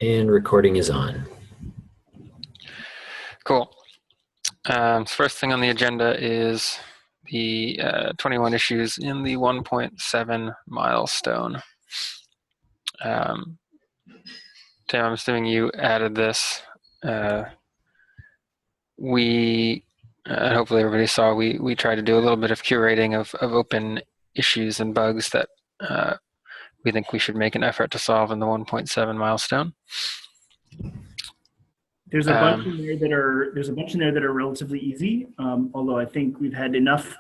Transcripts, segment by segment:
And recording is on. Cool. First thing on the agenda is the 21 issues in the 1.7 milestone. Tim, I'm assuming you added this. We hopefully everybody saw we tried to do a little bit of curating of open issues and bugs that we think we should make an effort to solve in the 1.7 milestone. There's a bunch in there that are relatively easy. Although I think we've had enough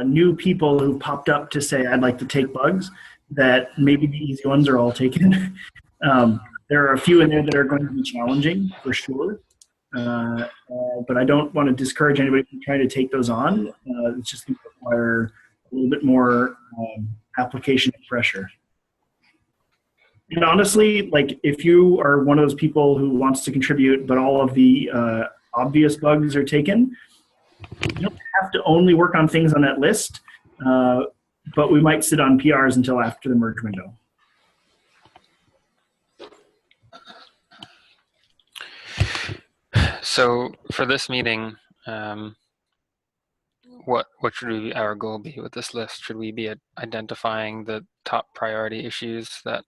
new people who popped up to say I'd like to take bugs that maybe the easy ones are all taken. There are a few in there that are going to be challenging for sure. But I don't want to discourage anybody from trying to take those on. It's just going to require a little bit more application pressure. And honestly, like if you are one of those people who wants to contribute, but all of the obvious bugs are taken, you don't have to only work on things on that list, but we might sit on PRs until after the merge window. So for this meeting, what should our goal be with this list? Should we be identifying the top priority issues that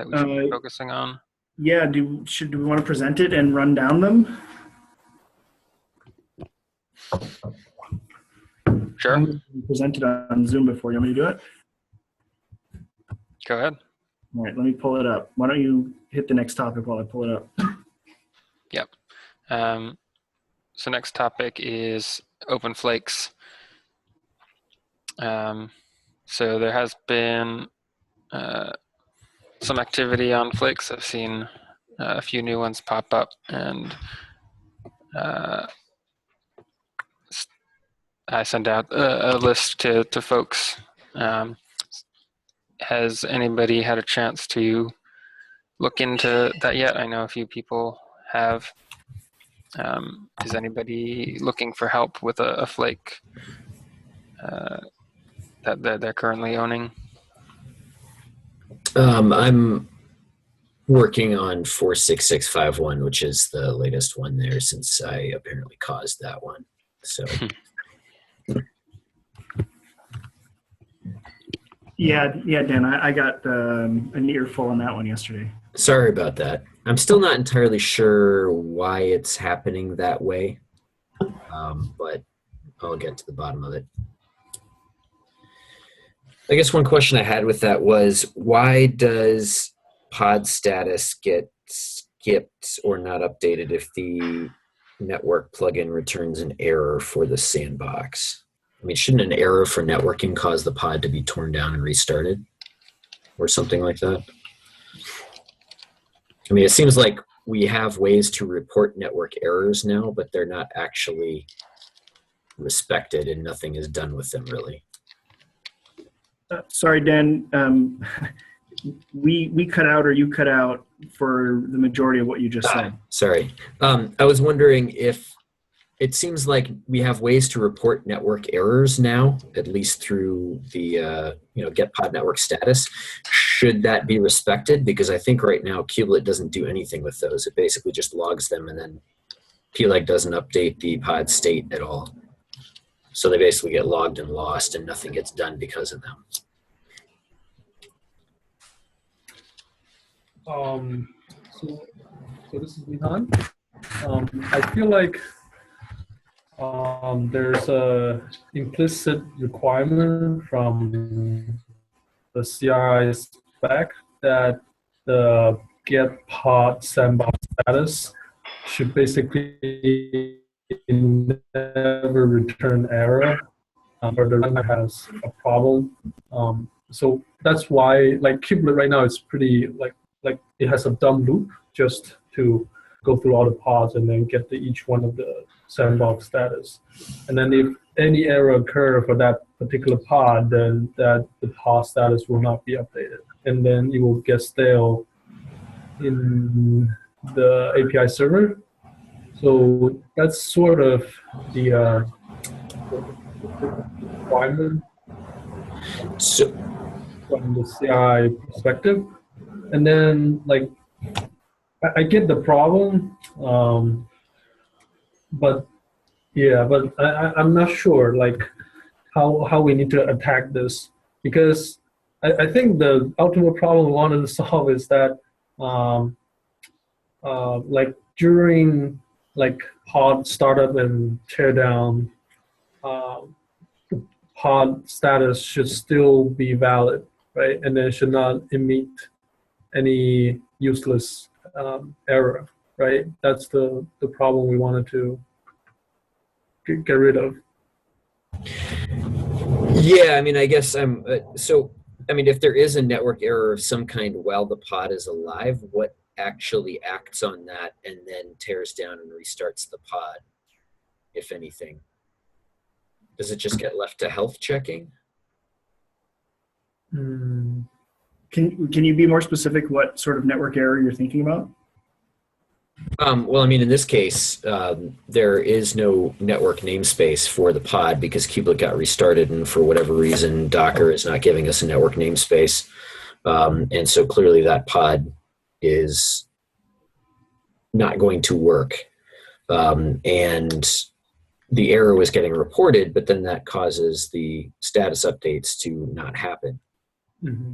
we should be focusing on? Yeah, do we want to present it and run down them? Sure. Present it on Zoom before. You want me to do it? Go ahead. All right, let me pull it up. Why don't you hit the next topic while I pull it up? Yep. So next topic is open flakes. So there has been some activity on flakes. I've seen a few new ones pop up, and I sent out a list to folks. Has anybody had a chance to look into that yet? I know a few people have. Is anybody looking for help with a flake that they're currently owning? I'm working on 46651, which is the latest one there, since I apparently caused that one. So. Yeah, Dan, I got an earful on that one yesterday. Sorry about that. I'm still not entirely sure why it's happening that way, but I'll get to the bottom of it. I guess one question I had with that was, why does pod status get skipped or not updated if the network plugin returns an error for the sandbox? I mean, shouldn't an error for networking cause the pod to be torn down and restarted or something like that? I mean, it seems like we have ways to report network errors now, but they're not actually respected and nothing is done with them really. Sorry, Dan, we cut out or you cut out for the majority of what you just said. Sorry. I was wondering if it seems like we have ways to report network errors now, at least through the get pod network status. Should that be respected? Because I think right now Kubelet doesn't do anything with those. It basically just logs them, and then PLEG doesn't update the pod state at all. So they basically get logged and lost, and nothing gets done because of them. So this is Nihan. I feel like there's a implicit requirement from the CRI spec that the get pod sandbox status should basically never return error or the runner has a problem. So that's why, like, Kubelet right now is pretty like it has a dumb loop just to go through all the pods and then get to each one of the sandbox status. And then if any error occur for that particular pod, then the pod status will not be updated. And then it will get stale in the API server. So that's sort of the requirement from the CI perspective. And then, like, I get the problem, but yeah, but I'm not sure like how we need to attack this because I think the ultimate problem we wanted to solve is that um, like during like pod startup and tear down, uh, pod status should still be valid, right? And then should not emit any useless error, right? That's the problem we wanted to get rid of. Yeah, I mean, I guess I'm so. I mean, if there is a network error of some kind while the pod is alive, what actually acts on that and then tears down and restarts the pod, if anything? Does it just get left to health checking? Mm. Can you be more specific what sort of network error you're thinking about? Well, I mean, in this case, there is no network namespace for the pod because kubelet got restarted, and for whatever reason, Docker is not giving us a network namespace. And so clearly that pod is not going to work. And the error was getting reported, but then that causes the status updates to not happen. Mm-hmm.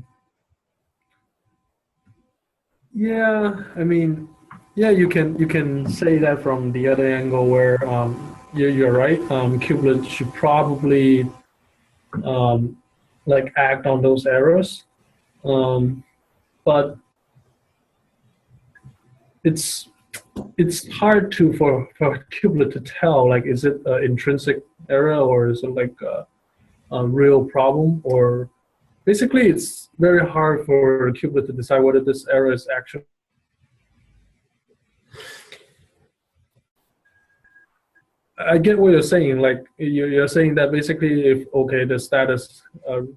Yeah, I mean, yeah, you can say that from the other angle where you're right. Kubelet should probably like act on those errors, but it's hard for kubelet to tell, like, is it an intrinsic error or is it like a real problem, or basically it's very hard for kubelet to decide whether this error is actually. I get what you're saying. Like you're saying that basically, if okay, the status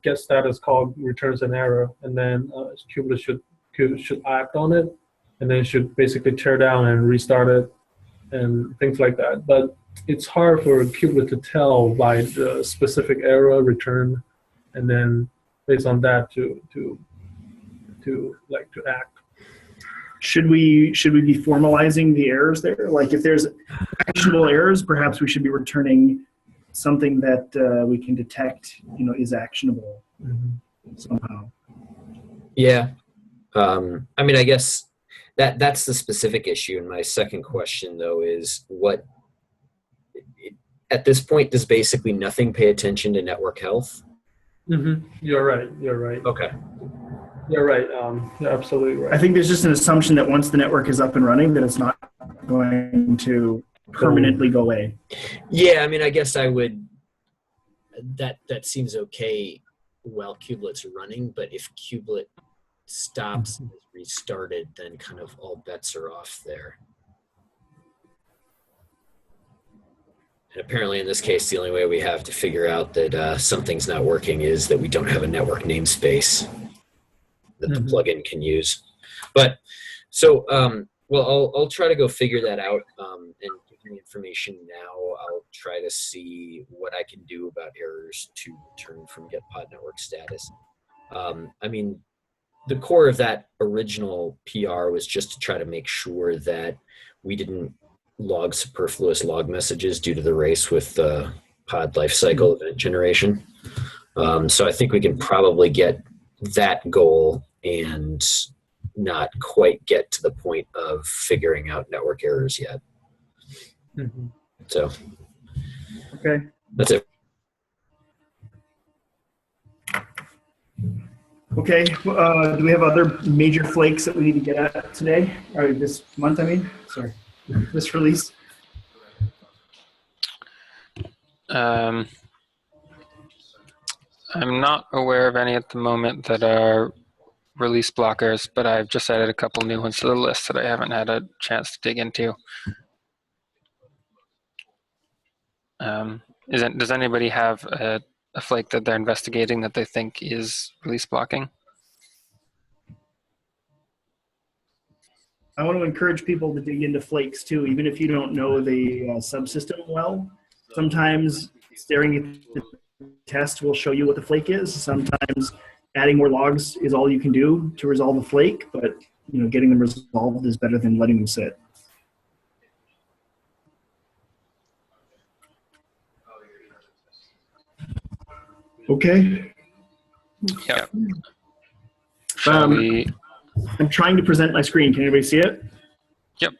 get status call returns an error, and then kubelet should act on it, and then should basically tear down and restart it, and things like that. But it's hard for kubelet to tell by the specific error return, and then based on that to act. Should we be formalizing the errors there? Like if there's actionable errors, perhaps we should be returning something that we can detect, is actionable somehow. Yeah. I mean, I guess that's the specific issue. And my second question, though, is at this point, does basically nothing pay attention to network health? Mm-hmm. You're right. Okay. You're right. You're absolutely right. I think there's just an assumption that once the network is up and running, that it's not going to permanently go away. Yeah, I mean, I guess I would. That seems okay while kubelet's running, but if kubelet stops and is restarted, then kind of all bets are off there. And apparently, in this case, the only way we have to figure out that something's not working is that we don't have a network namespace that the plugin can use. But so, well, I'll try to go figure that out and give me information now. I'll try to see what I can do about errors to return from get pod network status. I mean, the core of that original PR was just to try to make sure that we didn't log superfluous log messages due to the race with the pod lifecycle event generation. So I think we can probably get that goal and not quite get to the point of figuring out network errors yet. Mm-hmm. So, okay, that's it. Okay, do we have other major flakes that we need to get at today? Or this month, I mean? Sorry, this release? I'm not aware of any at the moment that are release blockers, but I've just added a couple new ones to the list that I haven't had a chance to dig into. Does anybody have a flake that they're investigating that they think is release blocking? I want to encourage people to dig into flakes too, even if you don't know the subsystem well. Sometimes staring at the test will show you what the flake is. Sometimes adding more logs is all you can do to resolve a flake, but getting them resolved is better than letting them sit. Okay. Yep. Shall we? I'm trying to present my screen. Can anybody see it? Yep.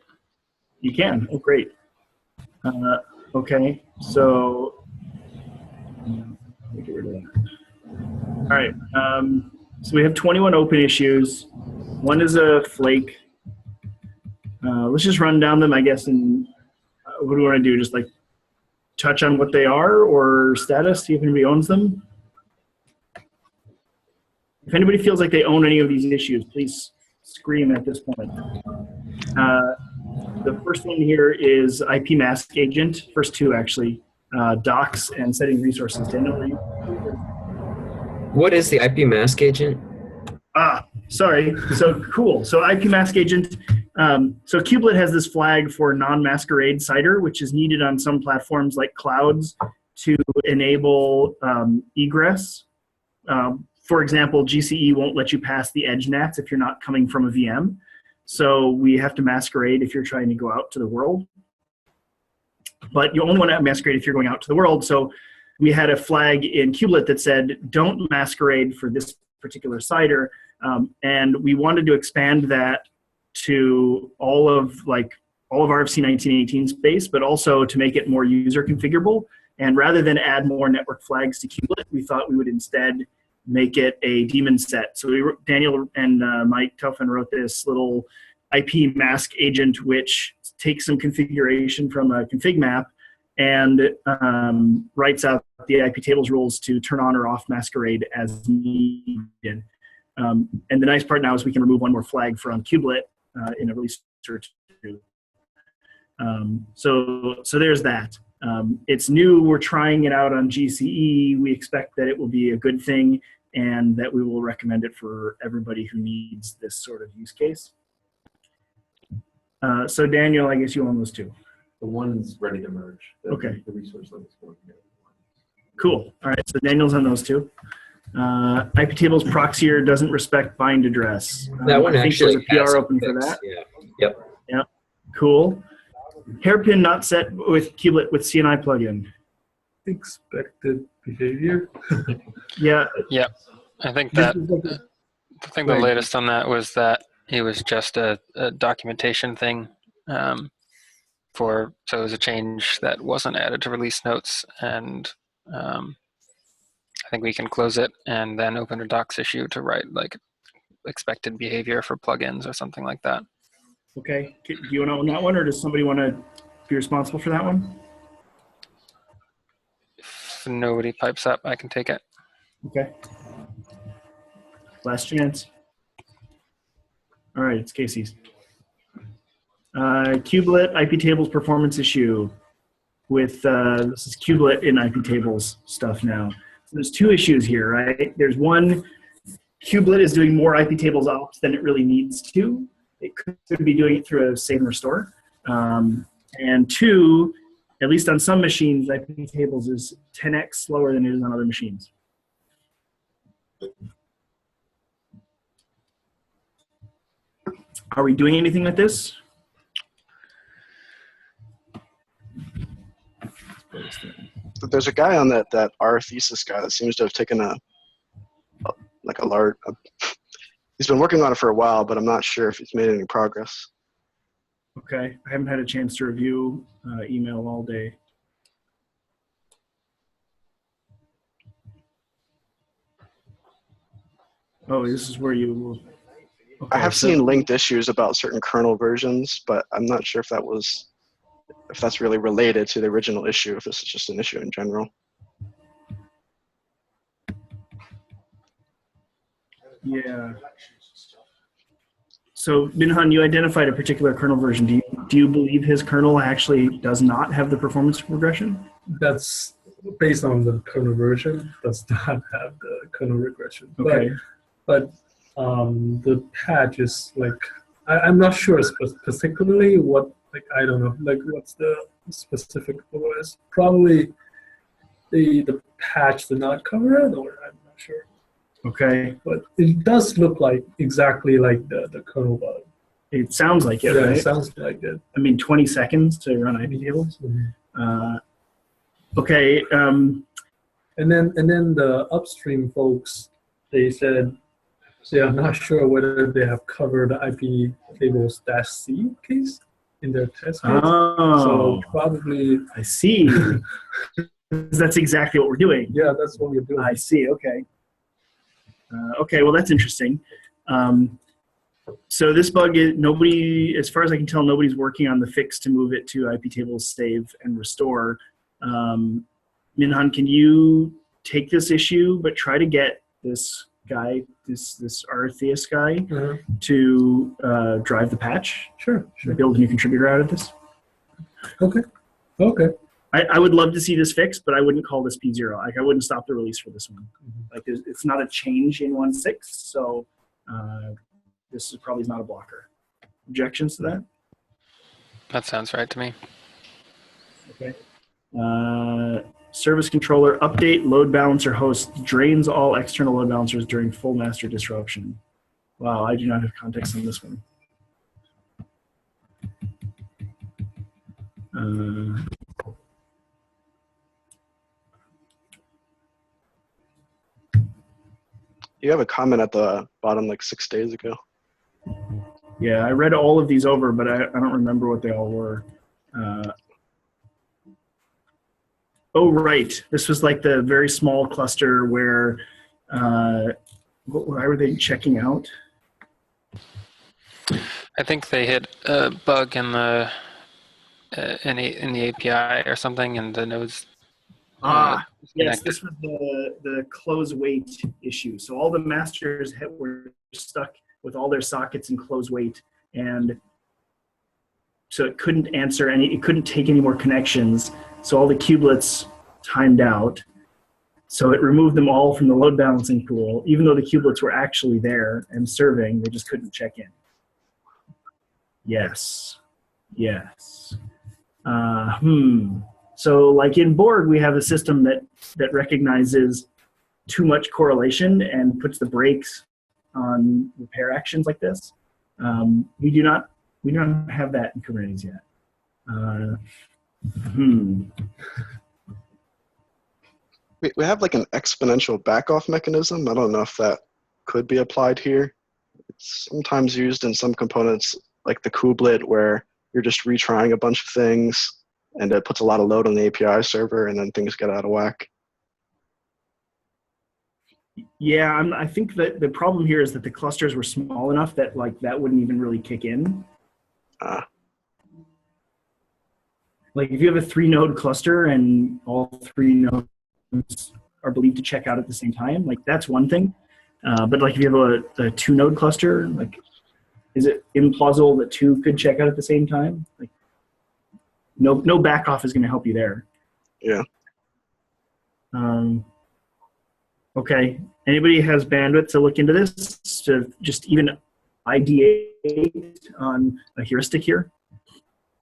You can. Oh, great. Okay. So, get rid of that. All right. So we have 21 open issues. One is a flake. Let's just run down them, I guess. And what do we want to do? Just like touch on what they are or status, see if anybody owns them. If anybody feels like they own any of these issues, please scream at this point. The first one here is IP mask agent. First two, actually. Docs and setting resources. Daniel, are you? What is the IP mask agent? Sorry. So cool. So IP mask agent. So Kubelet has this flag for non-masquerade CIDR, which is needed on some platforms like clouds to enable egress. For example, GCE won't let you pass the edge nats if you're not coming from a VM. So we have to masquerade if you're trying to go out to the world. But you only want to masquerade if you're going out to the world. So we had a flag in Kubelet that said, don't masquerade for this particular CIDR. And we wanted to expand that to all of RFC 1918 space, but also to make it more user configurable. And rather than add more network flags to Kubelet, we thought we would instead make it a daemon set. So Daniel and Mike Tuffin wrote this little IP mask agent, which takes some configuration from a config map and writes out the IP tables rules to turn on or off masquerade as needed. And the nice part now is we can remove one more flag from Kubelet in a release or two. So there's that. It's new. We're trying it out on GCE. We expect that it will be a good thing and that we will recommend it for everybody who needs this sort of use case. So Daniel, I guess you own those two. The one's ready to merge. Okay. The resource level is going together. Cool. All right. So Daniel's on those two. IP tables proxier doesn't respect bind address. That one I think actually there's a has PR a open for fix. that. Yeah. Yep. Yep. Cool. Hairpin not set with Kubelet with CNI plugin. Expected behavior. Yeah. Yep. I think This that is like a- I think the latest on that was that it was just a documentation thing. So it was a change that wasn't added to release notes, and I think we can close it and then open a docs issue to write like expected behavior for plugins or something like that. Okay. Do you want to own that one, or does somebody want to be responsible for that one? If nobody pipes up, I can take it. Okay. Last chance. All right, it's Casey's. Kubelet IP tables performance issue with this is Kubelet in IP tables stuff now. So there's two issues here, right? There's one, Kubelet is doing more IP tables ops than it really needs to. It could be doing it through a save and restore. And two, at least on some machines, IP tables is 10x slower than it is on other machines. Are we doing anything with this? There's a guy on that R thesis guy that seems to have taken a large. He's been working on it for a while, but I'm not sure if he's made any progress. Okay, I haven't had a chance to review email all day. Oh, this is where you. Okay, I have seen linked issues about certain kernel versions, but I'm not sure if that's really related to the original issue, if this is just an issue in general. Yeah. So Minhan, you identified a particular kernel version. Do you believe his kernel actually does not have the performance regression? That's based on the kernel version, does not have the kernel regression. Okay. But the patch is like, I'm not sure particularly what, like, I don't know, like what's the specific OS. Probably the patch did not cover it, or I'm not sure. Okay. But it does look like exactly like the kernel bug. It sounds like it, Yeah, right? it sounds like it. I mean, 20 seconds to run IP tables. Okay. And then the upstream folks, they said they are not sure whether they have covered the IP tables -c case in their test case. Oh, So probably, I see. That's exactly what we're doing. yeah, that's what we're doing. I see. Okay. Okay. Well, that's interesting. So this bug is nobody, as far as I can tell, nobody's working on the fix to move it to IP tables save and restore. Minhan, can you take this issue, but try to get this guy, this Artheus guy, to drive the patch? Sure. Build a new contributor out of this. Okay. I would love to see this fixed, but I wouldn't call this P0. Like, I wouldn't stop the release for this one. Like, it's not a change in 1.6, so this is probably not a blocker. Objections to that? That sounds right to me. Okay. Service controller update load balancer host drains all external load balancers during full master disruption. Wow, I do not have context on this one. You have a comment at the bottom like 6 days ago. Yeah, I read all of these over, but I don't remember what they all were. Oh, right. This was like the very small cluster where, why were they checking out? I think they hit a bug in the API or something, and the nodes. Yes, this was the close wait issue. So all the masters were stuck with all their sockets in close wait, and so it couldn't answer it couldn't take any more connections. So all the kubelets timed out. So it removed them all from the load balancing pool, even though the kubelets were actually there and serving, they just couldn't check in. Yes. So like in Borg, we have a system that recognizes too much correlation and puts the brakes on repair actions like this. We do not have that in Kubernetes yet. We have like an exponential backoff mechanism. I don't know if that could be applied here. It's sometimes used in some components like the kubelet where you're just retrying a bunch of things and it puts a lot of load on the API server and then things get out of whack. Yeah, I think that the problem here is that the clusters were small enough that like that wouldn't even really kick in. Like if you have a 3-node cluster and all 3 nodes are believed to check out at the same time, like that's one thing. But like if you have a 2-node cluster, like is it implausible that 2 could check out at the same time? Like no back off is going to help you there. Yeah. Okay. Anybody has bandwidth to look into this, to just even ideate on a heuristic here?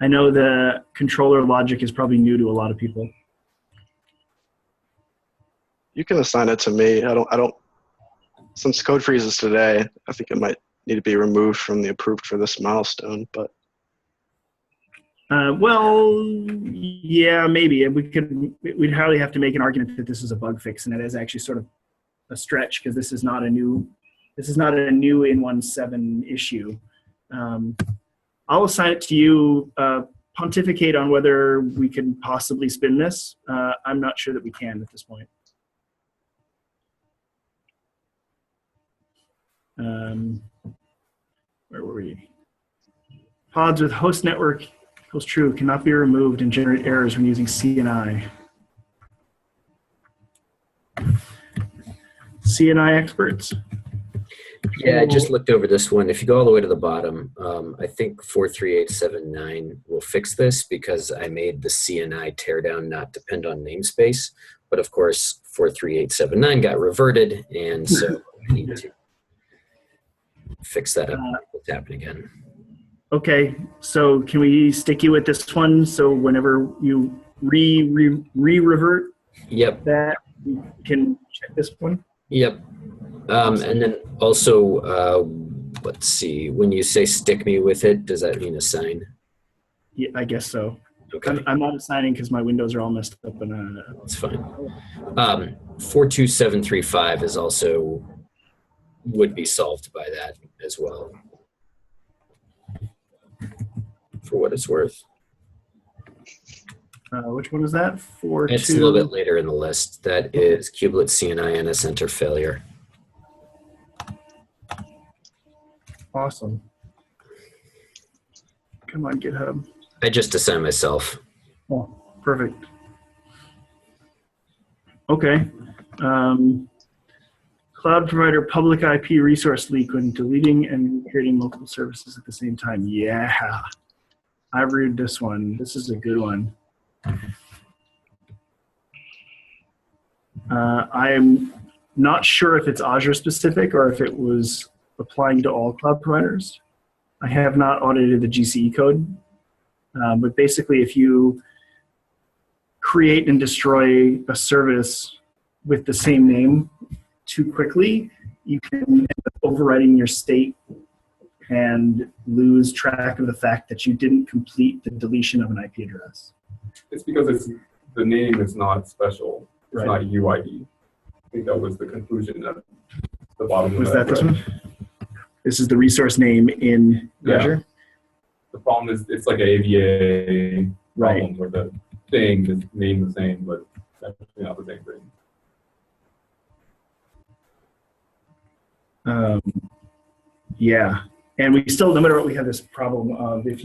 I know the controller logic is probably new to a lot of people. You can assign it to me. I don't, since code freezes today, I think it might need to be removed from the approved for this milestone, but. Well, yeah, maybe. We'd hardly have to make an argument that this is a bug fix, and it is actually sort of a stretch because this is not a new in 1.7 issue. I'll assign it to you. Pontificate on whether we can possibly spin this. I'm not sure that we can at this point. Where were we? Pods with host network equals true cannot be removed and generate errors when using CNI. CNI experts? Yeah, I just looked over this one. If you go all the way to the bottom, I think 43879 will fix this because I made the CNI teardown not depend on namespace. But of course, 43879 got reverted, and so I need to fix that up. What's happening again? Okay, so can we stick you with this one? So whenever you re-revert Yep. that, you can check this one? Yep. And then also, let's see, when you say stick me with it, does that mean assign? Yeah, I guess so. Okay, I'm not assigning because my windows are all messed up. And that's fine. 42735 is also, would be solved by that as well, for what it's worth. which one is that? It's a little bit later in the list. That is kubelet CNI and a center failure. Awesome. Come on, GitHub. I just assigned myself. Oh, perfect. Okay. Cloud provider public IP resource leak when deleting and creating multiple services at the same time. Yeah. I read this one. This is a good one. I'm not sure if it's Azure specific or if it was applying to all cloud providers. I have not audited the GCE code, but basically if you create and destroy a service with the same name too quickly, you can end up overwriting your state and lose track of the fact that you didn't complete the deletion of an IP address. It's because the name is not special. It's Right. not UID. I think that was the conclusion at the bottom Was of that this right? one? This is the resource name in Yeah. Azure? The problem is it's like an AVA Right. problem where the thing is named the same, but it's actually not the same thing. Yeah, and we still, no matter what, we have this problem of if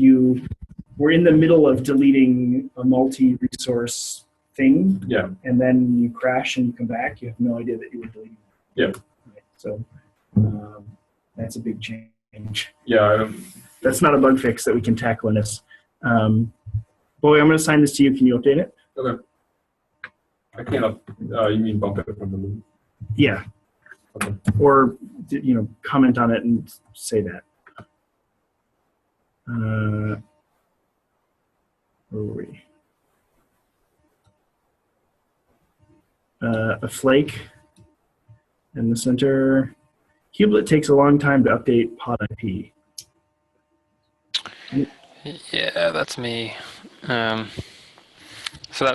we're in the middle of deleting a multi-resource thing, Yeah. and then you crash and you come back, you have no idea that you were deleting. Yeah. Right. So that's a big change. Yeah. That's not a bug fix that we can tackle in this. Boy, I'm going to assign this to you. Can you update it? Okay. I can't. You mean bump it from the loop? Yeah. Okay. Or comment on it and say that. Where were we? A flake in the center. Kubelet takes a long time to update pod IP. Yeah, that's me. So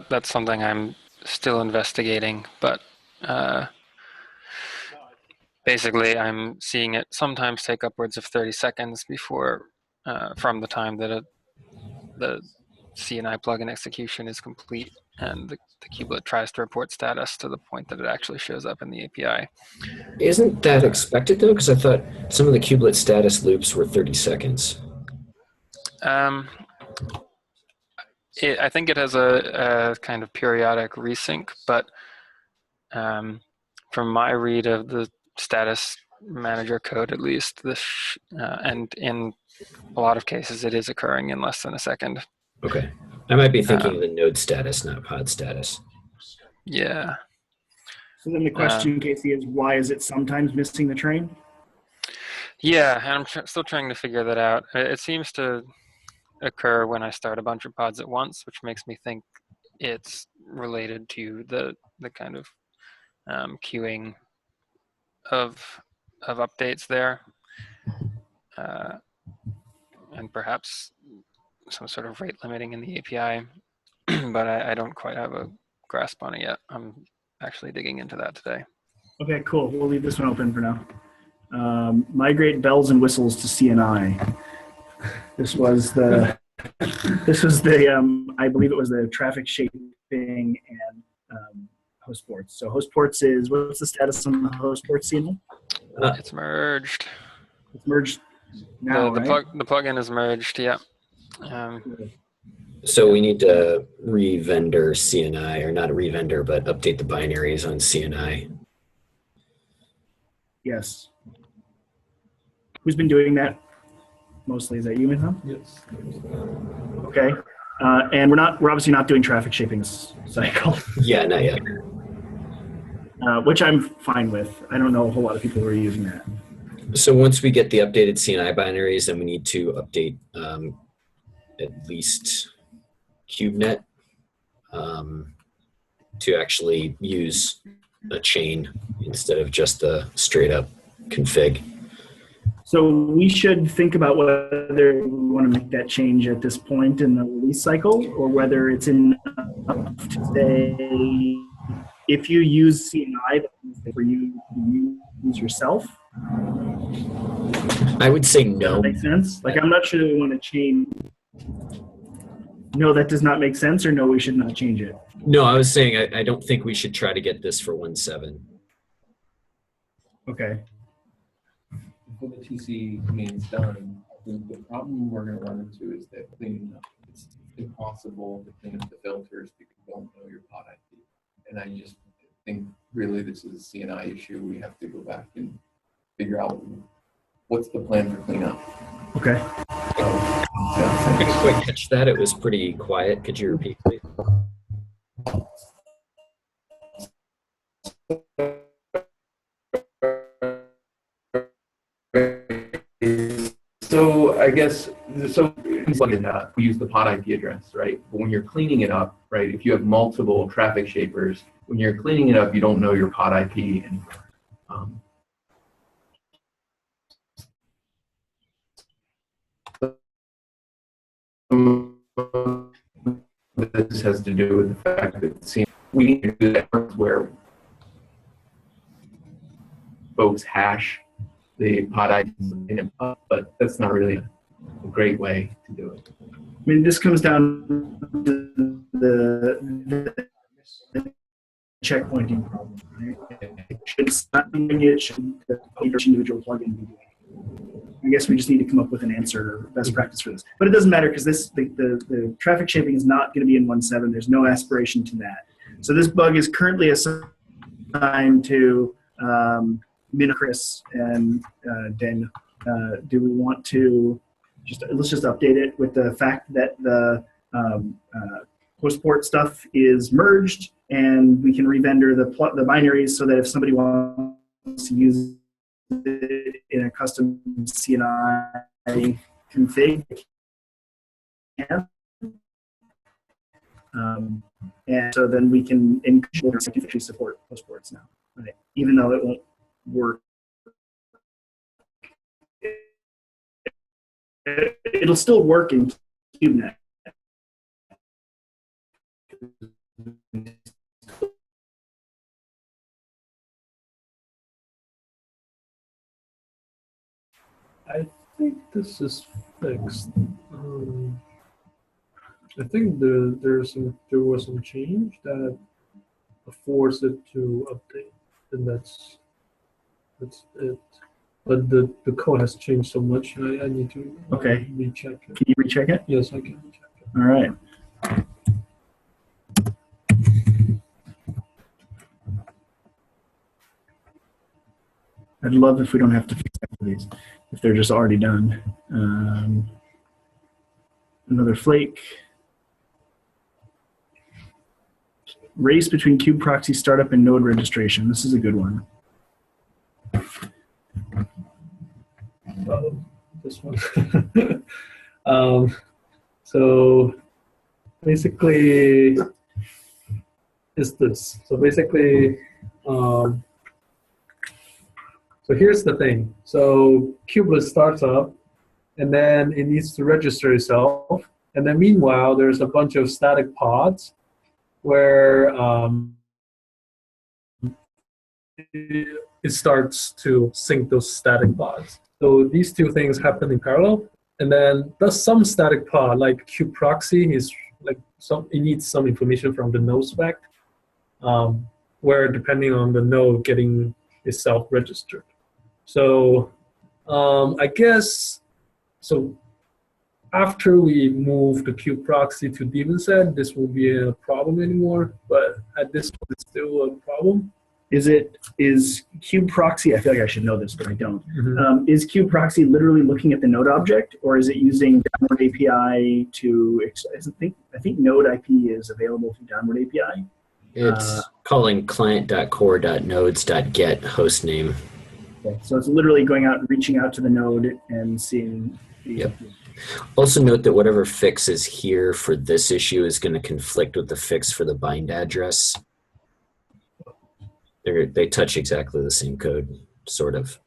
that's something I'm still investigating, but basically I'm seeing it sometimes take upwards of 30 seconds before, from the time that the CNI plugin execution is complete and the kubelet tries to report status to the point that it actually shows up in the API. Isn't that expected though? Because I thought some of the kubelet status loops were 30 seconds. I think it has a kind of periodic resync, but from my read of the status manager code, at least, and in a lot of cases, it is occurring in less than a second. Okay. I might be thinking of the node status, not pod status. Yeah. So then the question, Casey, is why is it sometimes missing the train? Yeah, and I'm still trying to figure that out. It seems to occur when I start a bunch of pods at once, which makes me think it's related to the kind of queuing of updates there, and perhaps some sort of rate limiting in the API, but I don't quite have a grasp on it yet. I'm actually digging into that today. Okay, cool. We'll leave this one open for now. Migrate bells and whistles to CNI. This was the I believe it was the traffic shaping and host ports. So host ports is, what's the status on the host ports, CNI? It's merged. It's merged now, the right? the plugin is merged. Yeah. So we need to re-vendor CNI, or not re-vendor, but update the binaries on CNI. Yes. Who's been doing that mostly? Is that you, Minham? Yes. Okay. And we're obviously not doing traffic shaping this cycle, Yeah, not yet. which I'm fine with. I don't know a whole lot of people who are using that. So once we get the updated CNI binaries, then we need to update at least KubeNet to actually use a chain instead of just the straight up config. So we should think about whether we want to make that change at this point in the release cycle, or whether it's enough to say, if you use CNI, that for you use yourself. I would say Does no. that make sense? Like, I'm not sure that we want to change. No, that does not make sense, or no, we should not change it. No, I was saying I don't think we should try to get this for 1.7. Okay. Before the TC main's done, I think the problem we're going to run into is that cleaning up. It's impossible to clean up the filters because you don't know your pod IP. And I just think really this is a CNI issue. We have to go back and figure out what's the plan for cleanup. Okay. I couldn't quite catch that. It was pretty quiet. Could you repeat, please? So I guess, we use the pod IP address, right? But when you're cleaning it up, right, if you have multiple traffic shapers, when you're cleaning it up, you don't know your pod IP anymore. This has to do with the fact that we need to do that where folks hash the pod IP, but that's not really a great way to do it. I mean, this comes down to the checkpointing problem, right? Should not be doing it, should each individual plugin be doing it? I guess we just need to come up with an answer, best practice for this. But it doesn't matter because the traffic shaping is not going to be in 1.7. There's no aspiration to that. So this bug is currently assigned to Chris and Dan. Do we want to let's just update it with the fact that the host port stuff is merged, and we can revendor the binaries so that if somebody wants to use it in a custom CNI config, they can. And so then we can actually support host ports now, right? Even though it won't work. It'll still work in Kubernetes. I think this is fixed. I think there was some change that forced it to update, and that's it. But the code has changed so much. I need to recheck it. Can you recheck it? Yes, I can recheck it. All right. I'd love if we don't have to fix these, if they're just already done. Another flake. Race between kubeproxy startup and node registration. This is a good one. This one. So basically, it's this. So basically, so here's the thing. So kubelet starts up, and then it needs to register itself. And then meanwhile, there's a bunch of static pods where it starts to sync those static pods. So these two things happen in parallel. And then there's some static pod, like kubeproxy, is like it needs some information from the node spec, where depending on the node getting itself registered. So I guess, so after we move the kubeproxy to daemon-set, this will be a problem anymore, but at this point it's still a problem. Is kubeproxy, I feel like I should know this, but I don't. Mm-hmm. Is kubeproxy literally looking at the node object, or is it using downward API to, I think node IP is available through downward API? It's calling client.core.nodes.get hostname. Okay, so it's literally going out and reaching out to the node and seeing the Yep. Also note that whatever fix is here for this issue is going to conflict with the fix for the bind address. They touch exactly the same code, sort of.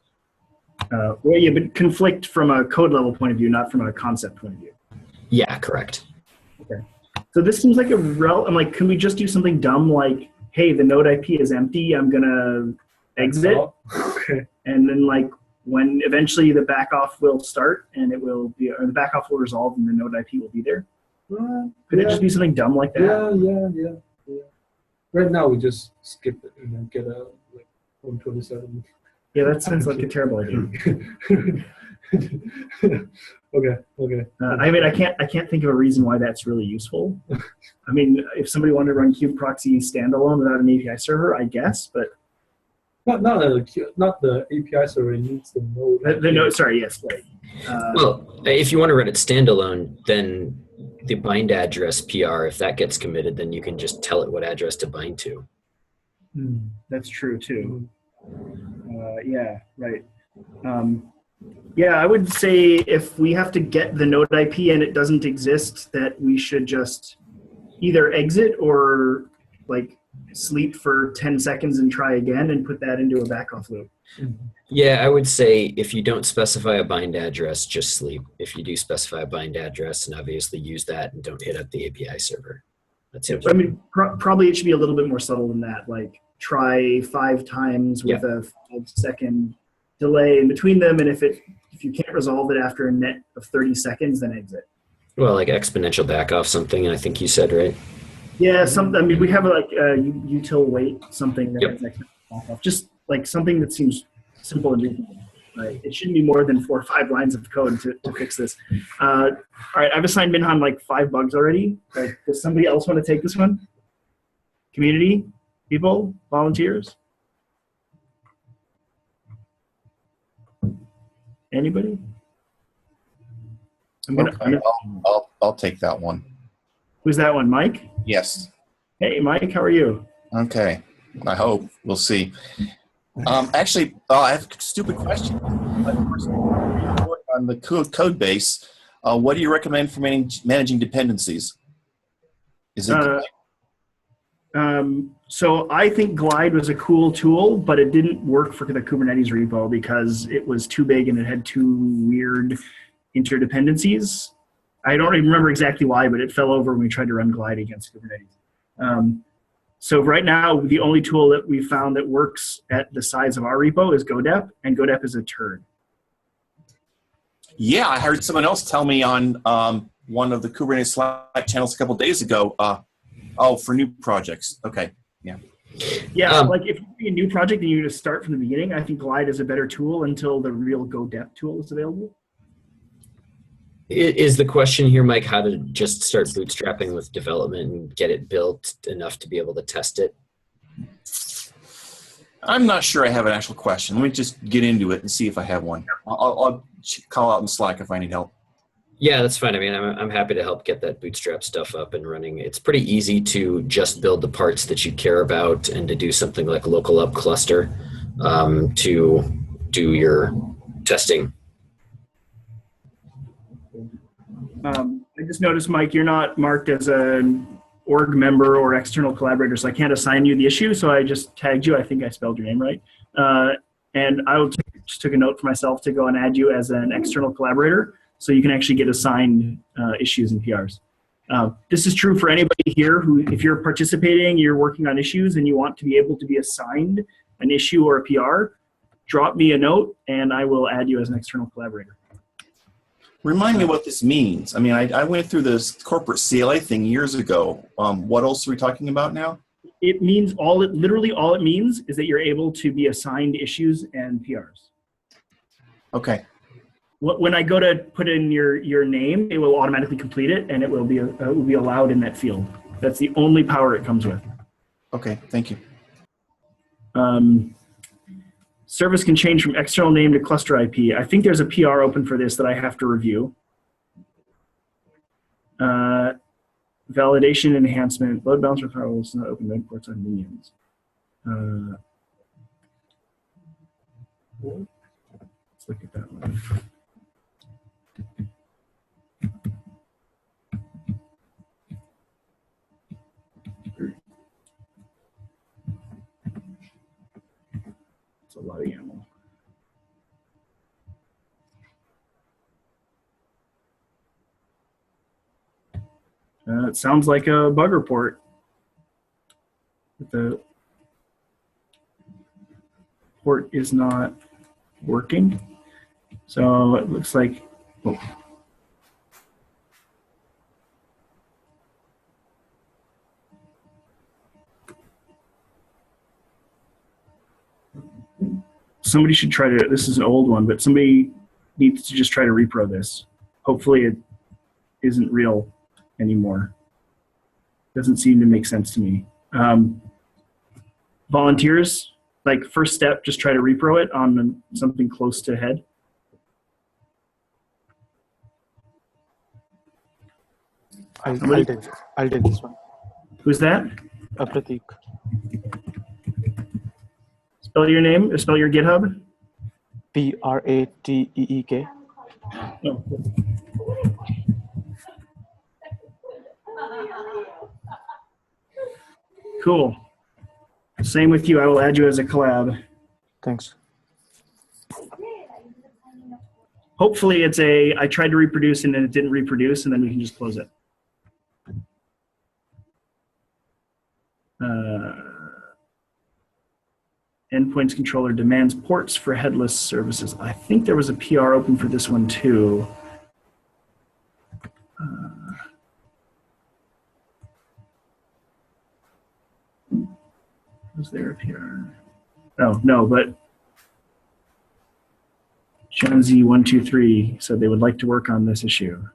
Well, yeah, but conflict from a code level point of view, not from a concept point of view. Yeah, correct. Okay. So this seems like I'm like, can we just do something dumb like, hey, the node IP is empty, I'm gonna exit, Okay. and then like when eventually the back off will start and it will be, or the back off will resolve and the node IP will be there. Could it just be something dumb like that? Yeah. Right now we just skip it and then get a like 127. Yeah, that sounds like a terrible idea. Okay. I mean, I can't think of a reason why that's really useful. I mean, if somebody wanted to run kubeproxy standalone without an API server, I guess, but Not the API server. It needs the node. the node. Sorry, yes, right. Well, if you want to run it standalone, then the bind address PR, if that gets committed, then you can just tell it what address to bind to. That's true too. Yeah, right. Yeah, I would say if we have to get the node IP and it doesn't exist, that we should just either exit or like sleep for 10 seconds and try again and put that into a backoff loop. Yeah, I would say if you don't specify a bind address, just sleep. If you do specify a bind address, and obviously use that and don't hit up the API server. That's it. I mean, probably it should be a little bit more subtle than that. Like try 5 times with a 5-second delay in between them, and if you can't resolve it after a net of 30 seconds, then exit. Well, like exponential back off something, I think you said, right? Yeah, I mean, we have like util wait something that is exponential back off. Just like something that seems simple and reasonable. Right? It shouldn't be more than 4 or 5 lines of code to fix this. All right, I've assigned Minhan like 5 bugs already. Right. Does somebody else want to take this one? Community, people, volunteers? Anybody? I'll take that one. Who's that one, Mike? Yes. Hey, Mike, how are you? Okay. I hope. We'll see. Actually, I have a stupid question. On the code base, what do you recommend for managing dependencies? Is it so I think Glide was a cool tool, but it didn't work for the Kubernetes repo because it was too big and it had too weird interdependencies. I don't even remember exactly why, but it fell over when we tried to run Glide against Kubernetes. So right now, the only tool that we found that works at the size of our repo is GoDep, and GoDep is a turd. Yeah, I heard someone else tell me on one of the Kubernetes Slack channels a couple of days ago. For new projects. Okay, yeah. Yeah, like if you're doing a new project and you just start from the beginning, I think Glide is a better tool until the real GoDep tool is available. Is the question here, Mike, how to just start bootstrapping with development and get it built enough to be able to test it? I'm not sure I have an actual question. Let me just get into it and see if I have one. I'll call out in Slack if I need help. Yeah, that's fine. I mean, I'm happy to help get that bootstrap stuff up and running. It's pretty easy to just build the parts that you care about and to do something like local up cluster to do your testing. I just noticed, Mike, you're not marked as an org member or external collaborator, so I can't assign you the issue, so I just tagged you. I think I spelled your name right. And I just took a note for myself to go and add you as an external collaborator so you can actually get assigned issues and PRs. This is true for anybody here who, if you're participating, you're working on issues and you want to be able to be assigned an issue or a PR, drop me a note and I will add you as an external collaborator. Remind me what this means. I mean, I went through this corporate CLA thing years ago. What else are we talking about now? It means literally all it means is that you're able to be assigned issues and PRs. Okay. When I go to put in your name, it will automatically complete it and it will be allowed in that field. That's the only power it comes with. Okay, thank you. Service can change from external name to cluster IP. I think there's a PR open for this that I have to review. Validation enhancement, load balancer firewalls, not open node ports on minions. Let's look at that one. lot of YAML. It sounds like a bug report. The port is not working. So it looks like, oh. Somebody should try to, this is an old one, but somebody needs to just try to repro this. Hopefully it isn't real anymore. Doesn't seem to make sense to me. Volunteers, like first step, just try to repro it on something close to head. I'll take this one. Who's that? Pratik. Spell your name, or spell your GitHub. Prateek. Oh. Cool. Same with you. I will add you as a collab. Thanks. Hopefully it's a, I tried to reproduce and then it didn't reproduce, and then we can just close it. Endpoints controller demands ports for headless services. I think there was a PR open for this one too. Was there a PR? Oh, no, but Shanzi123 said they would like to work on this issue.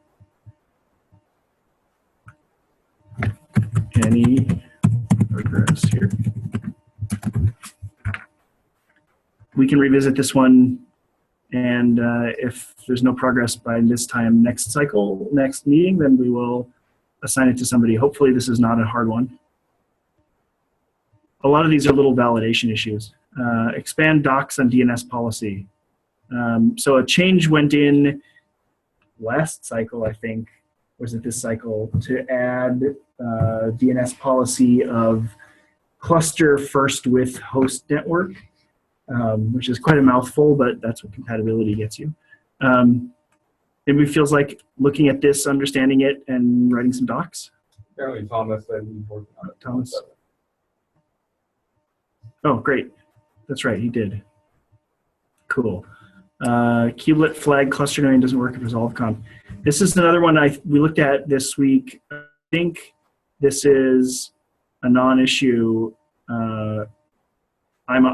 Any progress here? We can revisit this one, and if there's no progress by this time next cycle, next meeting, then we will assign it to somebody. Hopefully this is not a hard one. A lot of these are little validation issues. Expand docs on DNS policy. So a change went in last cycle, I think, or was it this cycle, to add DNS policy of cluster first with host network, which is quite a mouthful, but that's what compatibility gets you. Anybody feels like looking at this, understanding it, and writing some docs? Apparently Thomas said he's working on it. Thomas. Oh, great. That's right, he did. Cool. Kubelet flag cluster name doesn't work at ResolveConf. This is another one we looked at this week. I think this is a non-issue. I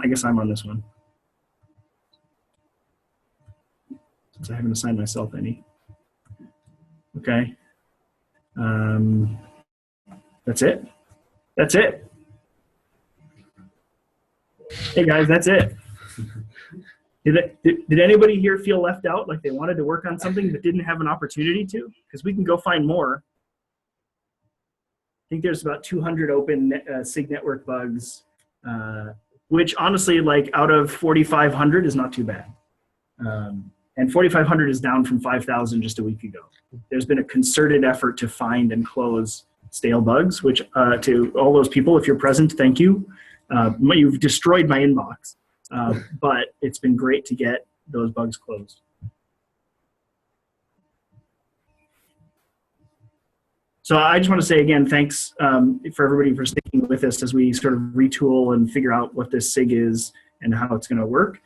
guess I'm on this one, since I haven't assigned myself any. Okay. That's it. That's it. Hey guys, that's it. Did anybody here feel left out, like they wanted to work on something but didn't have an opportunity to? Because we can go find more. I think there's about 200 open SIG network bugs, which honestly, like out of 4,500 is not too bad. And 4,500 is down from 5,000 just a week ago. There's been a concerted effort to find and close stale bugs, which to all those people, if you're present, thank you. You've destroyed my inbox, but it's been great to get those bugs closed. So I just want to say again, thanks for everybody for sticking with us as we sort of retool and figure out what this SIG is and how it's going to work.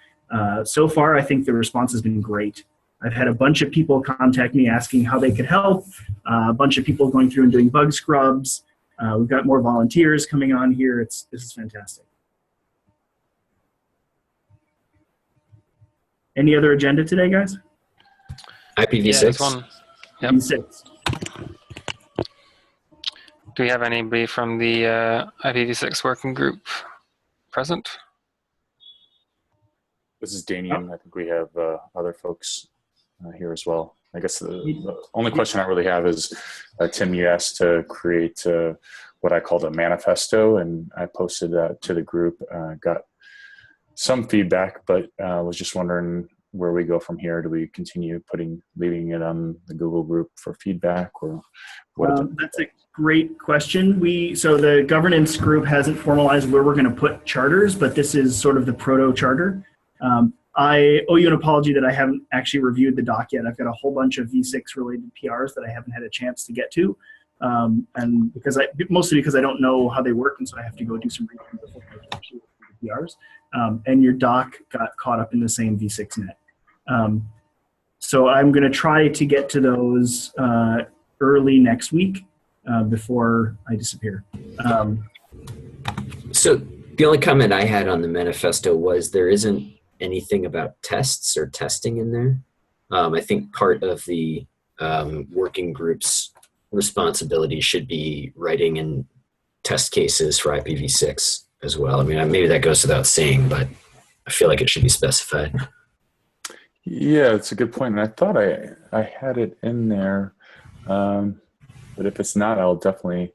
So far, I think the response has been great. I've had a bunch of people contact me asking how they could help, a bunch of people going through and doing bug scrubs. We've got more volunteers coming on here. This is fantastic. Any other agenda today, guys? IPv6. Yeah, one. Yep. IPv6. Do we have anybody from the IPv6 working group present? This is Damian. I think we have other folks here as well. I guess the only question I really have is, Tim, you asked to create what I called a manifesto, and I posted that to the group. Got some feedback, but was just wondering where we go from here. Do we continue leaving it on the Google group for feedback, or what? That's a great question. So the governance group hasn't formalized where we're going to put charters, but this is sort of the proto charter. I owe you an apology that I haven't actually reviewed the doc yet. I've got a whole bunch of V6 related PRs that I haven't had a chance to get to. And mostly because I don't know how they work, and so I have to go do some reading before I can actually look through the PRs. And your doc got caught up in the same V6 net. So I'm going to try to get to those early next week before I disappear. So the only comment I had on the manifesto was there isn't anything about tests or testing in there. I think part of the working group's responsibility should be writing in test cases for IPv6 as well. I mean, maybe that goes without saying, but I feel like it should be specified. Yeah, it's a good point. And I thought I had it in there, but if it's not, I'll definitely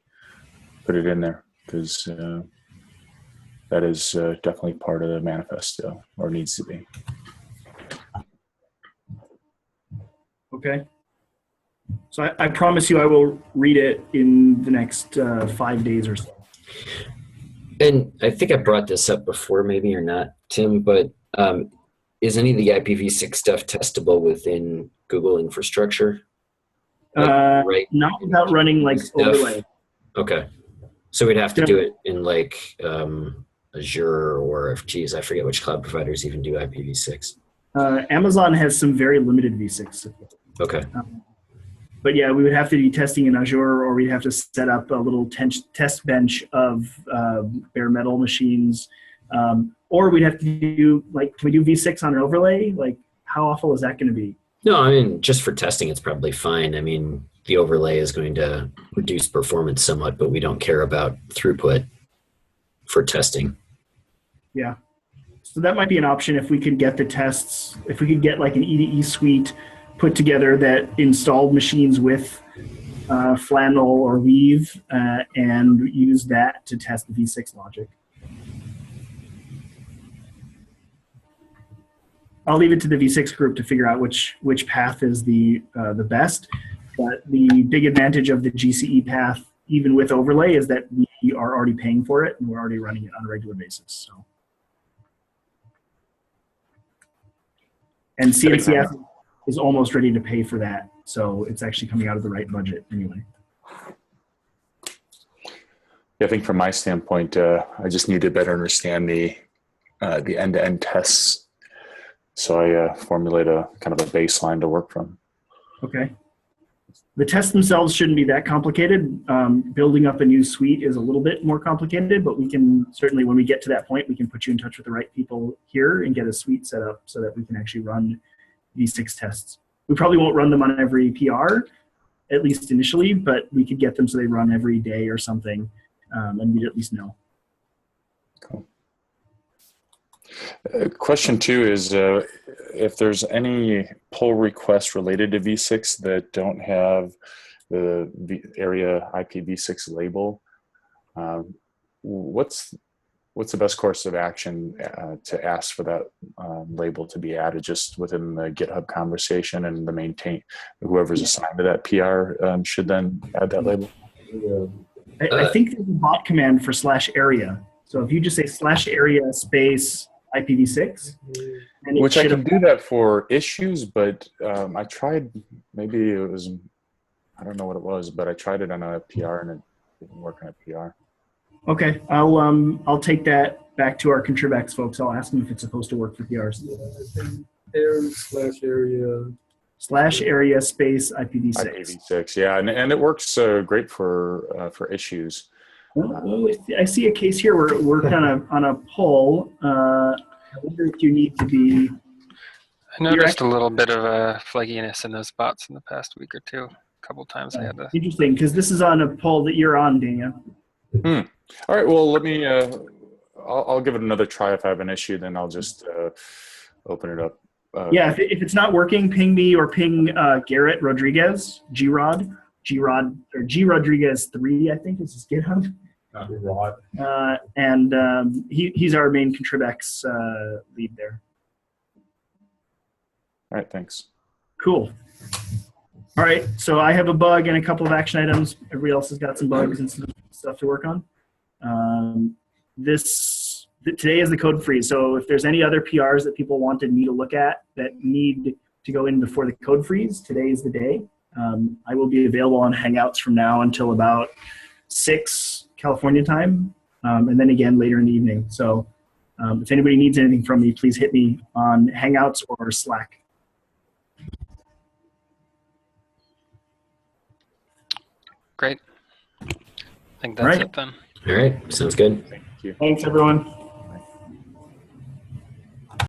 put it in there because that is definitely part of the manifesto, or needs to be. Okay. So I promise you I will read it in the next 5 days or so. And I think I brought this up before, maybe or not, Tim, but is any of the IPv6 stuff testable within Google infrastructure? Right. Not without running like overlay. Okay. So we'd have to do it in like Azure, or geez, I forget which cloud providers even do IPv6. Amazon has some very limited V6. Okay. But yeah, we would have to be testing in Azure, or we'd have to set up a little test bench of bare metal machines. Or we'd have to do, like, can we do V6 on an overlay? Like, how awful is that going to be? No, I mean, just for testing, it's probably fine. I mean, the overlay is going to reduce performance somewhat, but we don't care about throughput for testing. Yeah. So that might be an option if we could get the tests, if we could get like an EDE suite put together that installed machines with Flannel or Weave and use that to test the V6 logic. I'll leave it to the V6 group to figure out which path is the best. But the big advantage of the GCE path, even with overlay, is that we are already paying for it and we're already running it on a regular basis. So. And CNCF is almost ready to pay for that, so it's actually coming out of the right budget anyway. Yeah, I think from my standpoint, I just need to better understand the end-to-end tests, so I formulate a kind of a baseline to work from. Okay. The tests themselves shouldn't be that complicated. Building up a new suite is a little bit more complicated, but we can certainly, when we get to that point, we can put you in touch with the right people here and get a suite set up so that we can actually run V6 tests. We probably won't run them on every PR, at least initially, but we could get them so they run every day or something, and we'd at least know. Cool. Question 2 is if there's any pull requests related to V6 that don't have the area IPv6 label, what's the best course of action to ask for that label to be added just within the GitHub conversation, and the whoever's assigned to that PR should then add that label? I think there's a bot command for /area. So if you just say /area space IPv6. Which I can do that for issues, but I tried, maybe it was, I don't know what it was, but I tried it on a PR and it didn't work on a PR. Okay, I'll take that back to our Contribex folks. I'll ask them if it's supposed to work for PRs. /area space IPv6. IPv6, yeah, and it works great for issues. Well, I see a case here where we're kind of on a poll. I wonder if you need to be. I noticed a little bit of a flagginess in those bots in the past week or two. A couple times I had to. Interesting, because this is on a poll that you're on, Daniel. All right, well, let me, I'll give it another try. If I have an issue, then I'll just open it up. Yeah, if it's not working, ping me or ping Garrett Rodriguez, G-Rod, or G Rodriguez 3, I think is his GitHub. And he's our main Contribex lead there. All right, thanks. Cool. All right, so I have a bug and a couple of action items. Everybody else has got some bugs and some stuff to work on. This today is the code freeze. So if there's any other PRs that people wanted me to look at that need to go in before the code freeze, today is the day. I will be available on Hangouts from now until about 6 California time, and then again later in the evening. So if anybody needs anything from me, please hit me on Hangouts or Slack. Great. I think that's it then. All right. Sounds good. Thank you. Thanks, everyone.